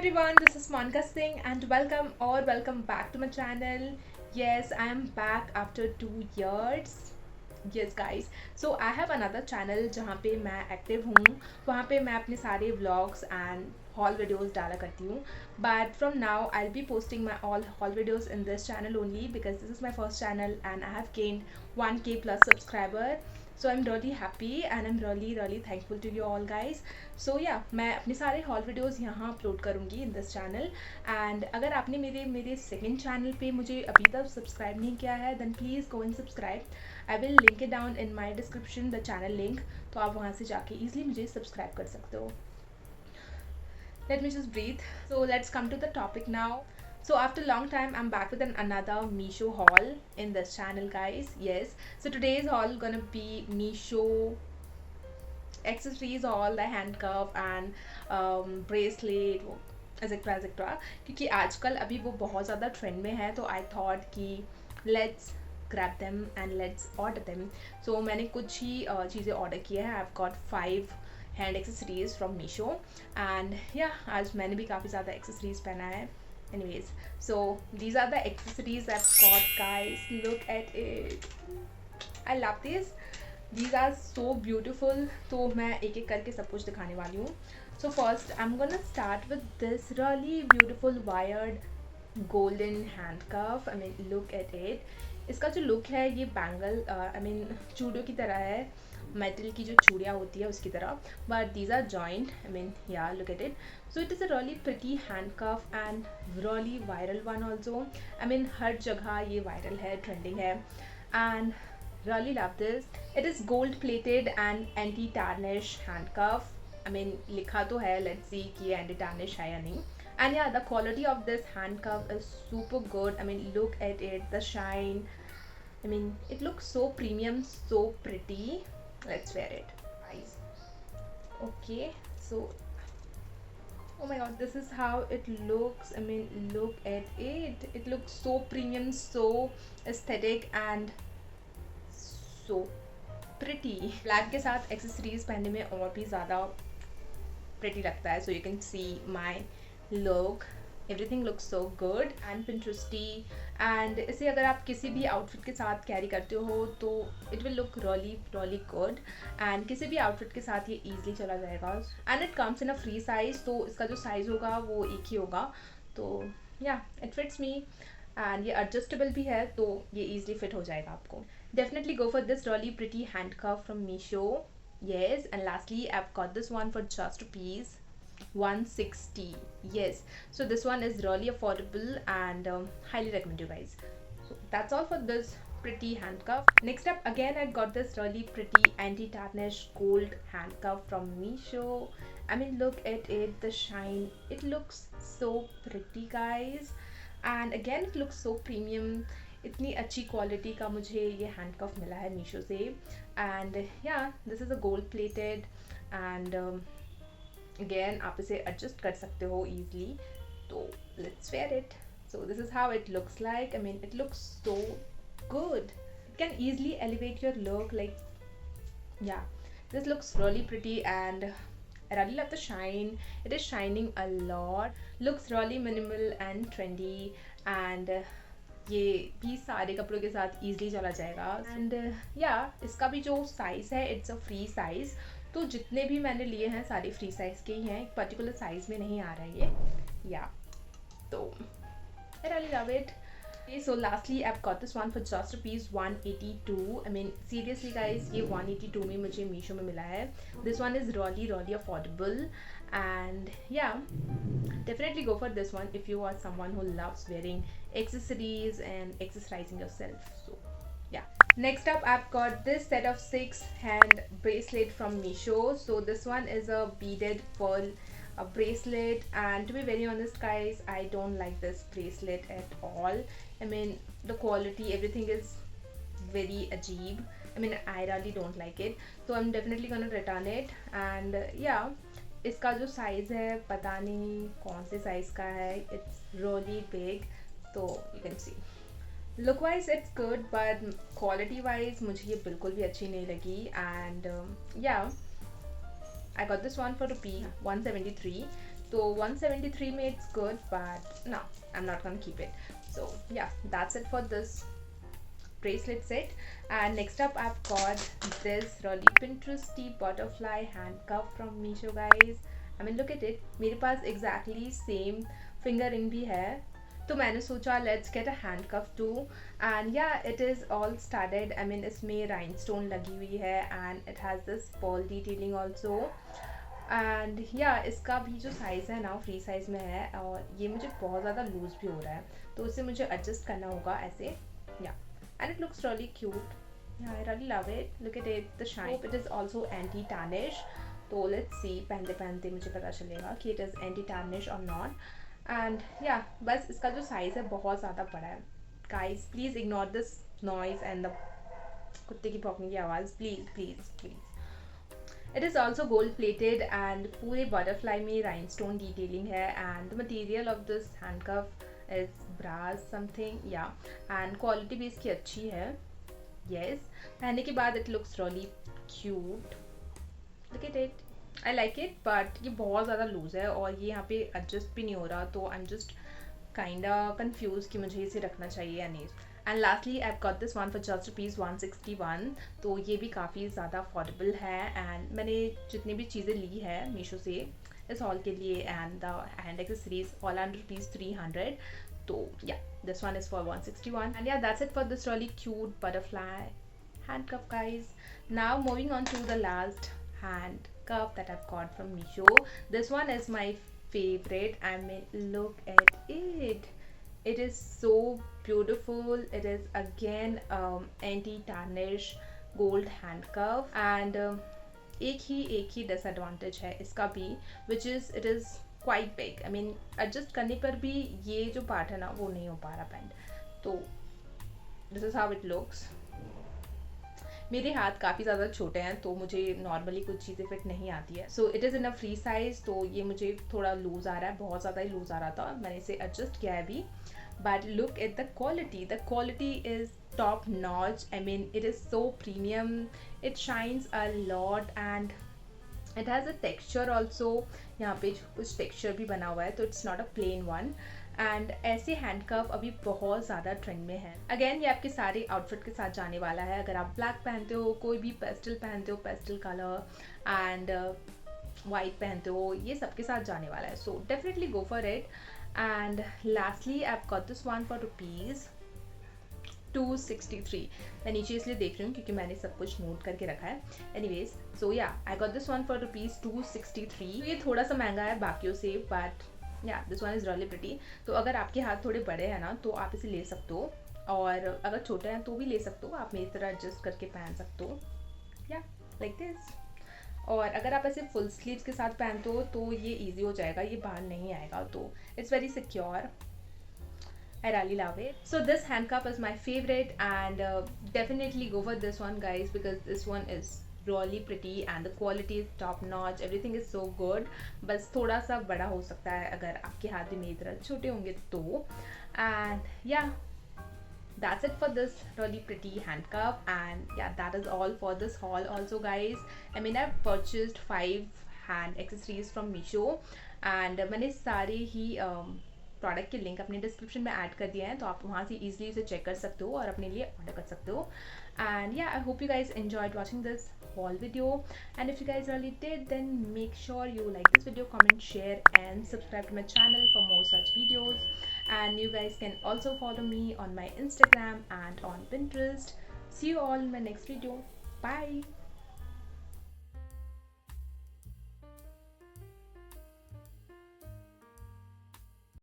everyone, this is Monica Singh and welcome back to my channel. Yes, I am back after 2 years. Yes guys, so I have another channel जहाँ पे मैं active हूँ. वहाँ पे मैं अपने सारे vlogs and haul videos डाला करती हूँ. But from now I'll be posting my all haul videos in this channel only because this is my first channel and I have gained 1k plus subscriber. So I'm really happy and I'm really thankful to you all guys. So yeah, मैं अपने सारे haul videos यहाँ upload करूँगी in this channel. And अगर आपने मेरे second channel पे मुझे अभी तक subscribe नहीं किया है then please go and subscribe. I will link it down in my description the channel link. तो आप वहाँ से जाके easily मुझे subscribe कर सकते हो. Let me just breathe. So let's come to the topic now. So after a long time I'm back with another Meesho haul in this channel guys. Yes, so today's haul gonna be Meesho accessories, all the handcuff and bracelet etc क्योंकि आजकल अभी वो बहुत ज़्यादा trend में है तो I thought कि let's grab them and let's order them. So मैंने कुछ ही चीज़ें ऑर्डर किए हैं. I've got 5 hand accessories from Meesho and yeah, आज मैंने भी काफ़ी ज़्यादा accessories पहना है. Anyways, so these are the accessories I've got guys. Look at it. I love this. These are so beautiful. तो मैं एक एक करके सब कुछ दिखाने वाली हूँ. So first I'm gonna start with this really beautiful wired golden handcuff. I mean look at it. इसका जो लुक है ये बैंगल चूड़ियों की तरह है. मेटल की जो चूड़ियाँ होती है उसकी तरह. But these are joint. I mean yeah, look at it. So it is a really pretty handcuff and really viral one also. I mean हर जगह ये वायरल है, ट्रेंडिंग है and really love this. It is gold plated and anti tarnish handcuff. I mean लिखा तो है, let's see कि ये anti tarnish है या नहीं. And yeah, the quality of this handcuff is super good. I mean look at it, the shine. I mean it looks so premium, so pretty. Let's wear it guys. Okay, so oh my god, this is how it looks. I mean look at it. It looks so premium, so aesthetic and so pretty. Black के साथ accessories पहनने में और भी ज़्यादा pretty लगता है. So you can see my look. Everything looks so good and Pinteresty. And इसे अगर आप किसी भी आउटफिट के साथ कैरी करते हो तो it will look really good. And किसी भी आउटफिट के साथ ये easily चला जाएगा. And it comes in a free size. तो इसका जो साइज़ होगा वो एक ही होगा. तो yeah, it fits me. And ये adjustable भी है तो ये easily fit हो जाएगा आपको. Definitely go for this really pretty handcuff from Meesho. Yes, and lastly I've got this one for just rupees 160. Yes, so this one is really affordable and highly recommend you guys. So that's all for this pretty handcuff. Next up again I got this really pretty anti-tarnish gold handcuff from Meesho. I mean look at it, the shine. It looks so pretty guys and again it looks so premium. इतनी अच्छी quality का मुझे ये handcuff मिला है मीशो से. And या this is a gold plated and again आप इसे एडजस्ट कर सकते हो ईजली. तो let's wear it. So this is how it looks like. I mean it looks so good. It can easily elevate your look like yeah, this looks really pretty and I really love the shine. It is shining a lot. Looks really minimal and trendy and ये भी सारे कपड़ों के साथ easily चला जाएगा. And या इसका भी जो साइज़ है इट्स अ फ्री साइज़. तो जितने भी मैंने लिए हैं सारे फ्री साइज़ के ही हैं. एक पर्टिकुलर साइज़ में नहीं आ रहा है ये. या तो I really love it. Okay, so lastly I've got this one for just rupees 182. I mean seriously guys, ये 182 में मुझे मीशो में मिला है. This one is really affordable and yeah, definitely go for this one if you are someone who loves wearing accessories and accessorizing yourself. So yeah, next up I've got this set of 6 hand bracelet from Meesho. So this one is a beaded pearl a bracelet and to be very honest guys, I don't like this bracelet at all. I mean the quality, everything is very ajeeb. I mean I really don't like it, so I'm definitely gonna return it. And yeah, इसका जो size है पता नहीं कौन से size का है. It's really big. तो you can see look wise it's good but quality wise मुझे ये बिल्कुल भी अच्छी नहीं लगी. एंड या I got this one for rupee 173. तो 173 में it's good, but no, I'm not gonna keep it. So yeah, that's it for this bracelet set. And next up I've got this really Pinteresty butterfly handcuff from Meesho, guys. I mean, look at it. मेरे पास exactly same finger ring भी है, तो मैंने सोचा let's get a handcuff too. And yeah, it is all studded. I mean, इसमें rhinestone लगी हुई है and it has this pearl detailing also. And या इसका भी जो साइज़ है ना फ्री साइज़ में है, और ये मुझे बहुत ज़्यादा लूज़ भी हो रहा है, तो उसे मुझे एडजस्ट करना होगा ऐसे. Yeah and it looks really cute. Yeah I really love it. Look at it, the shine. It is also anti tarnish. तो लेट्स सी, पहनते पहनते मुझे पता चलेगा कि इट इज़ एंटी टैनिश और नॉट. एंड या बस इसका जो साइज़ है बहुत ज़्यादा बड़ा है. Guys please ignore this noise and the कुत्ते की भौंकने की आवाज़. Please please please. It is also gold plated and पूरे butterfly में rhinestone detailing है, and the material of this handcuff is brass something, yeah, and quality भी इसकी अच्छी है. Yes, पहनने के बाद it looks really cute. Look at it. I like it, but ये बहुत ज़्यादा लूज़ है और ये यहाँ पे adjust भी नहीं हो रहा, तो I'm just kinda confused कि मुझे इसे रखना चाहिए या नहीं. And lastly I got this one for just rupees 161. तो ये भी काफ़ी ज़्यादा अफोर्डेबल है, एंड मैंने जितनी भी चीज़ें ली है मीशो से इस हॉल के लिए and the hand accessories all under rupees 300. तो yeah this one is for 161. And yeah that's it for this really cute butterfly handcuff, guys. Now moving on to the last handcuff that I've got from Meesho. This one is my favorite. I mean, look at it. It is so beautiful. It is again anti-tarnish gold handcuff, and एक ही disadvantage है इसका भी, which is it is quite big. I mean, adjust करने पर भी ये जो part है ना वो नहीं हो पा रहा बैंड. तो this is how it looks. मेरे हाथ काफ़ी ज़्यादा छोटे हैं, तो मुझे नॉर्मली कुछ चीज़ें फिट नहीं आती है. So it is in a free size, तो ये मुझे थोड़ा लूज़ आ रहा है, बहुत ज़्यादा ही लूज़ आ रहा था. मैंने इसे एडजस्ट किया है अभी. But look at the quality is top notch. I mean, it is so premium. It shines a lot and it has a texture also. यहाँ पे कुछ टेक्स्चर भी बना हुआ है, तो it's not a plain one. And ऐसे handcuff अभी बहुत ज़्यादा ट्रेंड में है. अगेन ये आपके सारे आउटफिट के साथ जाने वाला है. अगर आप ब्लैक पहनते हो, कोई भी पेस्टल पहनते हो, पेस्टल कलर एंड वाइट पहनते हो, ये सबके साथ जाने वाला है. So definitely go for it. And lastly I got this one for rupees 263. मैं नीचे इसलिए देख रही हूँ क्योंकि मैंने सब कुछ नोट करके रखा है. एनीवेज, सो या I got this one for rupees 263. ये थोड़ा सा महंगा है बाकियों से, बट या this one is really pretty. तो अगर आपके हाथ थोड़े बड़े हैं ना, तो आप इसे ले सकते हो, और अगर छोटे हैं तो भी ले सकते हो. आप मेरी तरह एडजस्ट करके पहन सकते हो, या लाइक दिस. और अगर आप ऐसे फुल स्लीव्स के साथ पहनते हो तो ये ईजी हो जाएगा, ये बाहर नहीं आएगा. तो it's very secure. I really love it. So this handcuff is my favorite, and definitely go for this one, guys, because this one is really pretty and the quality is top notch. Everything is so good. बस थोड़ा सा बड़ा हो सकता है अगर आपके हाथ भी मेरी तरह छोटे होंगे तो. And yeah, that's it for this really pretty handcuff. And yeah, that is all for this haul also, guys. I mean, I've purchased 5 hand accessories from Meesho, and मैंने सारे ही प्रोडक्ट के लिंक अपने डिस्क्रिप्शन में add कर दिया है, तो आप वहाँ से ईजिली उसे चेक कर सकते हो और अपने लिए ऑर्डर कर सकते हो. एंड या I hope you guys enjoyed watching this haul video, and if you guys really did, then make sure you like this video, comment, share and subscribe to my channel for more such videos. And you guys can also follow me on my Instagram and on Pinterest. See you all in my next video. Bye.